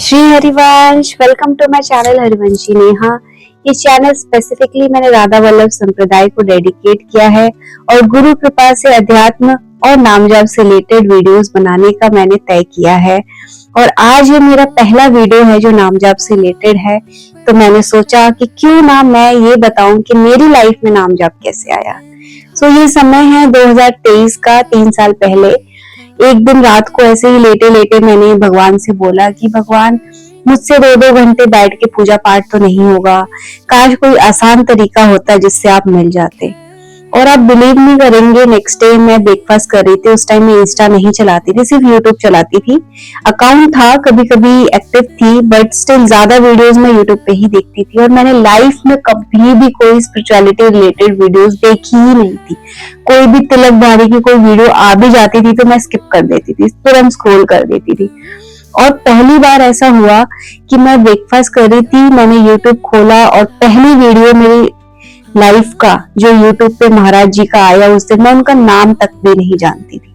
Shri Harivansh, welcome to my channel Harivanshi Neha. इस channel specifically मैंने राधा वल्लभ संप्रदाय को डेडिकेट किया है और गुरु कृपा से अध्यात्म और नाम जाप से रिलेटेड वीडियोस बनाने का मैंने तय किया है। और आज ये मेरा पहला वीडियो है जो नाम जाप से रिलेटेड है, तो मैंने सोचा कि क्यों ना मैं ये बताऊं कि मेरी लाइफ में नाम जाप कैसे आया। ये समय है 2023 का, 3 साल पहले। एक दिन रात को ऐसे ही लेटे लेटे मैंने भगवान से बोला कि भगवान, मुझसे 2-2 घंटे बैठ के पूजा पाठ तो नहीं होगा, काश कोई आसान तरीका होता जिससे आप मिल जाते। और आप बिलीव नहीं करेंगे, नेक्स्ट डे मैं ब्रेकफास्ट कर रही थी। उस टाइम मैं इंस्टा नहीं चलाती थी, सिर्फ यूट्यूब चलाती थी। अकाउंट था, कभी कभी एक्टिव थी, बट स्टिल ज्यादा वीडियोस मैं यूट्यूब पे ही देखती थी। और मैंने लाइफ में कभी भी कोई स्पिरिचुअलिटी रिलेटेड वीडियोस देखी ही नहीं थी। कोई भी तिलक भारी की कोई वीडियो आ भी जाती थी तो मैं स्किप कर देती थी, तुरंत स्क्रॉल कर देती थी। और पहली बार ऐसा हुआ कि मैं ब्रेकफास्ट कर रही थी, मैंने यूट्यूब खोला और पहली वीडियो मेरी लाइफ का जो यूट्यूब पे महाराज जी का आया, उस दिन मैं उनका नाम तक भी नहीं जानती थी,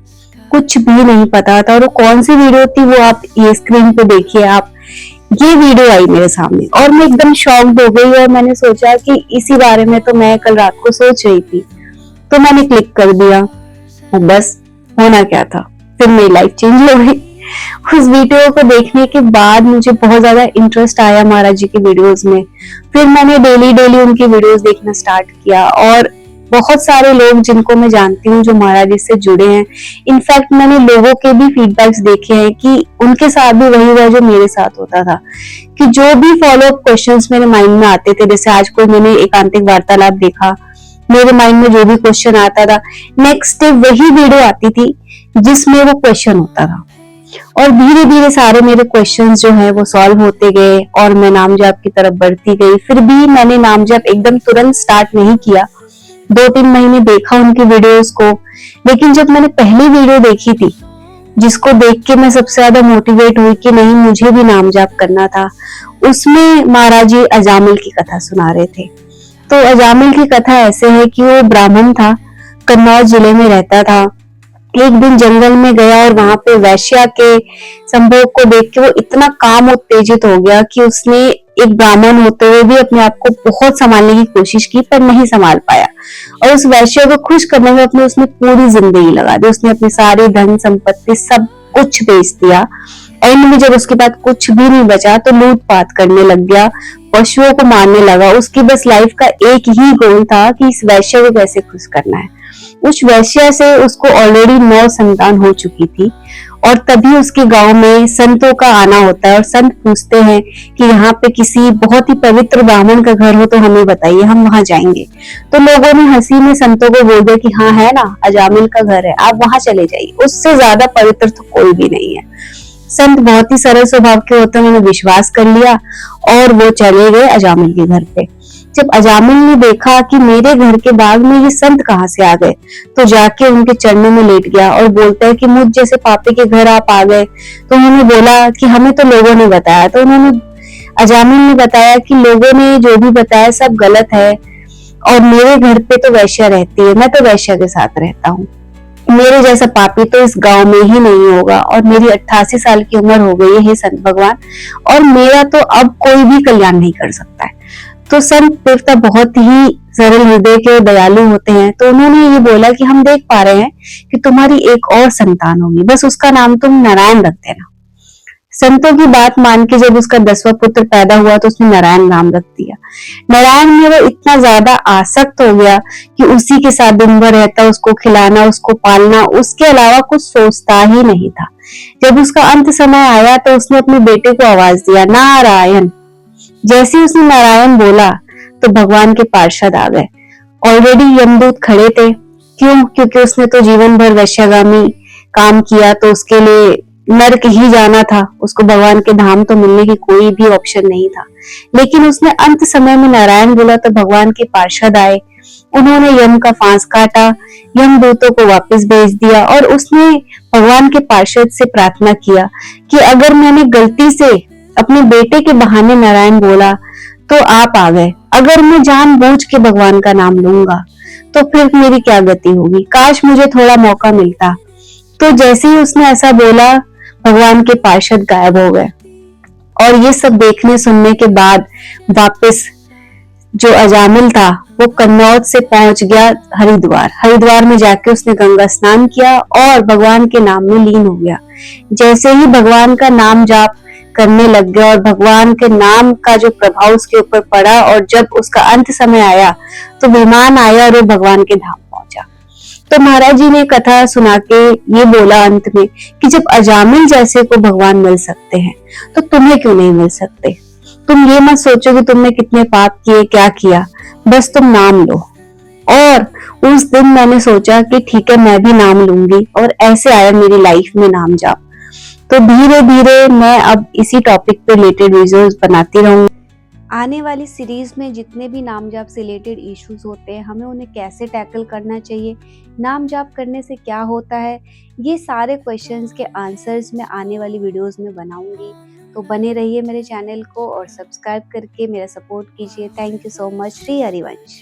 कुछ भी नहीं पता था। और वो कौन सी वीडियो थी वो आप ये स्क्रीन पे देखिए आप। ये वीडियो आई मेरे सामने और मैं एकदम शॉक्ड हो गई और मैंने सोचा कि इसी बारे में तो मैं कल रात को सोच रही थी, तो मैंने क्लिक कर दिया और बस होना क्या था, फिर मेरी लाइफ चेंज हो गई। उस वीडियो को देखने के बाद मुझे बहुत ज्यादा इंटरेस्ट आया महाराज जी की वीडियोस में। फिर मैंने डेली उनकी वीडियोस देखना स्टार्ट किया और बहुत सारे लोग जिनको मैं जानती हूँ जो महाराज जी से जुड़े हैं, इनफैक्ट मैंने लोगों के भी फीडबैक्स देखे हैं कि उनके साथ भी वही हुआ जो मेरे साथ होता था, कि जो भी फॉलो अप क्वेश्चंस मेरे माइंड में आते थे, जैसे आज कोई मैंने एकांतिक वार्तालाप देखा, मेरे माइंड में जो भी क्वेश्चन आता था, नेक्स्ट डे वही वीडियो आती थी जिसमें वो क्वेश्चन होता था। और धीरे धीरे सारे मेरे क्वेश्चंस जो है वो सॉल्व होते गए और मैं नाम जाप की तरफ बढ़ती गई। फिर भी मैंने नाम जाप एकदम तुरंत स्टार्ट नहीं किया, 2-3 महीने देखा उनकी वीडियोस को। लेकिन जब मैंने पहली वीडियो देखी थी, जिसको देख के मैं सबसे ज्यादा मोटिवेट हुई कि नहीं, मुझे भी नाम जाप करना था, उसमें महाराज जी अजामिल की कथा सुना रहे थे। तो अजामिल की कथा ऐसे है कि वो ब्राह्मण था, कन्नौज जिले में रहता था। एक दिन जंगल में गया और वहां पे वैश्या के संभोग को देख के वो इतना काम उत्तेजित हो गया कि उसने एक ब्राह्मण होते हुए भी अपने आप को बहुत संभालने की कोशिश की, पर नहीं संभाल पाया। और उस वैश्या को खुश करने में उसने पूरी जिंदगी लगा दी। उसने अपनी सारी धन संपत्ति सब कुछ बेच दिया। एंड में जब उसके बाद कुछ भी नहीं बचा तो लूटपाट करने लग गया, पशुओं को मारने लगा। उसकी बस लाइफ का एक ही गोल था कि इस वैश्या को कैसे खुश करना है। उस वैश्या से उसको ऑलरेडी 9 संतान हो चुकी थी। और तभी उसके गांव में संतों का आना होता है और संत पूछते हैं कि यहाँ पे किसी बहुत ही पवित्र ब्राह्मण का घर हो तो हमें बताइए, हम वहां जाएंगे। तो लोगों ने हंसी में संतों को बोल दिया कि हाँ है ना, अजामिल का घर है, आप वहां चले जाइए, उससे ज्यादा पवित्र तो कोई भी नहीं है। संत बहुत ही सरल स्वभाव के होते हैं, उन्होंने विश्वास कर लिया और वो चले गए अजामिल के घर पे। जब अजामिल ने देखा कि मेरे घर के बाग में ये संत कहाँ से आ गए, तो जाके उनके चरणों में लेट गया और बोलता है कि मुझ जैसे पापी के घर आप आ गए। तो उन्होंने बोला कि हमें तो लोगों ने बताया। तो उन्होंने अजामिल ने बताया कि लोगों ने जो भी बताया सब गलत है और मेरे घर पे तो वैश्या रहती है, मैं तो वैश्या के साथ रहता हूँ, मेरे जैसा पापी तो इस गांव में ही नहीं होगा। और मेरी 88 साल की उम्र हो गई है हे संत भगवान, और मेरा तो अब कोई भी कल्याण नहीं कर सकता है। तो संत देवता बहुत ही सरल हृदय के दयालु होते हैं, तो उन्होंने ये बोला कि हम देख पा रहे हैं कि तुम्हारी एक और संतान होगी, बस उसका नाम तुम नारायण रख देना। संतों की बात मान के जब उसका 10वां पुत्र पैदा हुआ तो उसने नारायण नाम रख दिया। नारायण में वो इतना ज्यादा आसक्त हो गया कि उसी के साथ दिन भर रहता, उसको खिलाना, उसको पालना, उसके अलावा कुछ सोचता ही नहीं था। जब उसका अंत समय आया तो उसने अपने बेटे को आवाज दिया, नारायण। जैसे उसने नारायण बोला तो भगवान के पार्षद आ गए। ऑलरेडी यमदूत खड़े थे। क्यों? क्योंकि उसने तो जीवन भर वैश्यागामी काम किया, तो उसके लिए नरक ही जाना था, उसको भगवान के धाम तो मिलने की कोई भी ऑप्शन नहीं था। लेकिन उसने अंत समय में नारायण बोला तो भगवान के पार्षद आए, उन्होंने यम का फांस काटा, यमदूतों को वापस भेज दिया और उसने भगवान के पार्षद से प्रार्थना किया कि अगर मैंने गलती से अपने बेटे के बहाने नारायण बोला तो आप आ गए, अगर मैं जानबूझ के भगवान का नाम लूंगा तो फिर मेरी क्या गति होगी, काश मुझे थोड़ा मौका मिलता। तो जैसे ही उसने ऐसा बोला, भगवान के पार्षद गायब हो गए और ये सब देखने सुनने के बाद वापस जो अजामिल था वो कन्नौज से पहुंच गया हरिद्वार। हरिद्वार में जाके उसने गंगा स्नान किया और भगवान के नाम में लीन हो गया। जैसे ही भगवान का नाम जाप करने लग गया और भगवान के नाम का जो प्रभाव उसके ऊपर पड़ा, और जब उसका अंत समय आया तो विमान आया और वो भगवान के धाम पहुंचा। तो महाराज जी ने कथा सुना के ये बोला अंत में कि जब अजामिल जैसे को भगवान मिल सकते हैं तो तुम्हें क्यों नहीं मिल सकते। तुम ये मत सोचो कि तुमने कितने पाप किए, क्या किया, बस तुम नाम लो। और उस दिन मैंने सोचा कि ठीक है मैं भी नाम लूंगी, और ऐसे आया मेरी लाइफ में नाम जाप। तो धीरे धीरे मैं अब इसी टॉपिक पे रिलेटेड वीडियोस बनाती रहूंगी। आने वाली सीरीज में जितने भी नाम जाप से रिलेटेड इश्यूज होते हैं, हमें उन्हें कैसे टैकल करना चाहिए, नाम जाप करने से क्या होता है, ये सारे क्वेश्चंस के आंसर्स मैं आने वाली वीडियोस में बनाऊंगी। तो बने रहिए मेरे चैनल को और सब्सक्राइब करके मेरा सपोर्ट कीजिए। Thank you so much. Shri Harivansh.